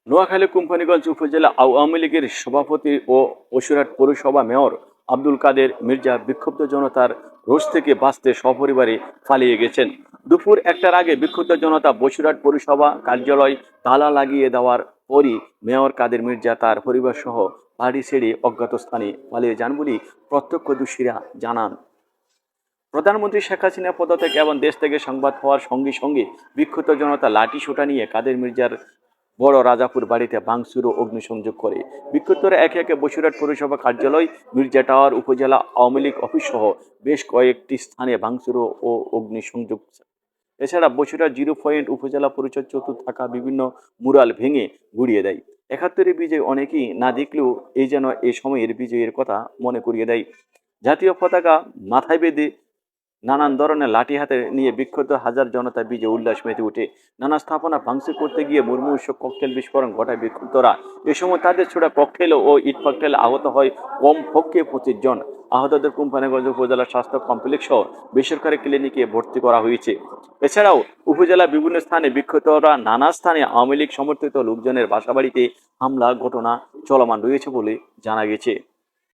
নোয়াখালী কোম্পানীগঞ্জ উপজেলা আওয়ামী লীগের সভাপতি ও বসিরহাট পৌরসভা মেয়র আব্দুল কাদের মির্জা বিক্ষুব্ধ জনতার রোষ থেকে বাঁচতে সপরিবারে পালিয়ে গেছেন। দুপুর 1টার আগে বিক্ষুব্ধ জনতা বসিরহাট পৌরসভা কার্যালয় তালা লাগিয়ে দেওয়ার পরই মেয়র কাদের মির্জা তার পরিবার সহ বাড়ি ছেড়ে অজ্ঞাত স্থানে পালিয়ে যান বলে প্রত্যক্ষদর্শীরা জানান। প্রধানমন্ত্রী শেখ হাসিনা পদত্যাগ এবং দেশ থেকে সংবাদ হওয়ার সঙ্গে সঙ্গে বিক্ষুব্ধ জনতা লাঠি সোঁটা নিয়ে কাদের মির্জার বড় রাজাপুর বাড়িতে ভাঙচুর ও অগ্নিসংযোগ করে। বিক্ষুব্ধরা একে একে বসিরহাট পৌরসভা কার্যালয়, মির্জা টাওয়ার, উপজেলা আওয়ামী লীগ অফিস সহ বেশ কয়েকটি স্থানে ভাঙচুর ও অগ্নিসংযোগ। এছাড়া বসিরহাট 0 পয়েন্ট উপজেলা পরিষদ চতুর্থ থাকা বিভিন্ন মুরাল ভেঙে গুড়িয়ে দেয়। 71-এর বিজয় অনেকেই না দেখলেও এই যেন এই সময়ের বিজয়ের কথা মনে করিয়ে দেয়। জাতীয় পতাকা মাথায় বেঁধে নানান ধরনের লাঠি হাতে নিয়ে বিক্ষুব্ধ হাজার জনতা বিজয় উল্লাস মেতে ওঠে। নানা স্থাপনা ভাঙচুর করতে গিয়ে মুর্মুষ ককটেল বিস্ফোরণ ঘটায় বিক্ষুব্ধরা। এ সময় তাদের ছোড়া ককটেল ও ইট ককটেলে আহত হয় কমপক্ষে 25 জন। আহতদের কোম্পানীগঞ্জ উপজেলা স্বাস্থ্য কমপ্লেক্স সহ বেসরকারি ক্লিনিকে ভর্তি করা হয়েছে। এছাড়াও উপজেলার বিভিন্ন স্থানে বিক্ষুব্ধরা নানা স্থানে আওয়ামী লীগ সমর্থিত লোকজনের বাসাবাড়িতে হামলা ঘটনা চলমান রয়েছে বলে জানা গেছে।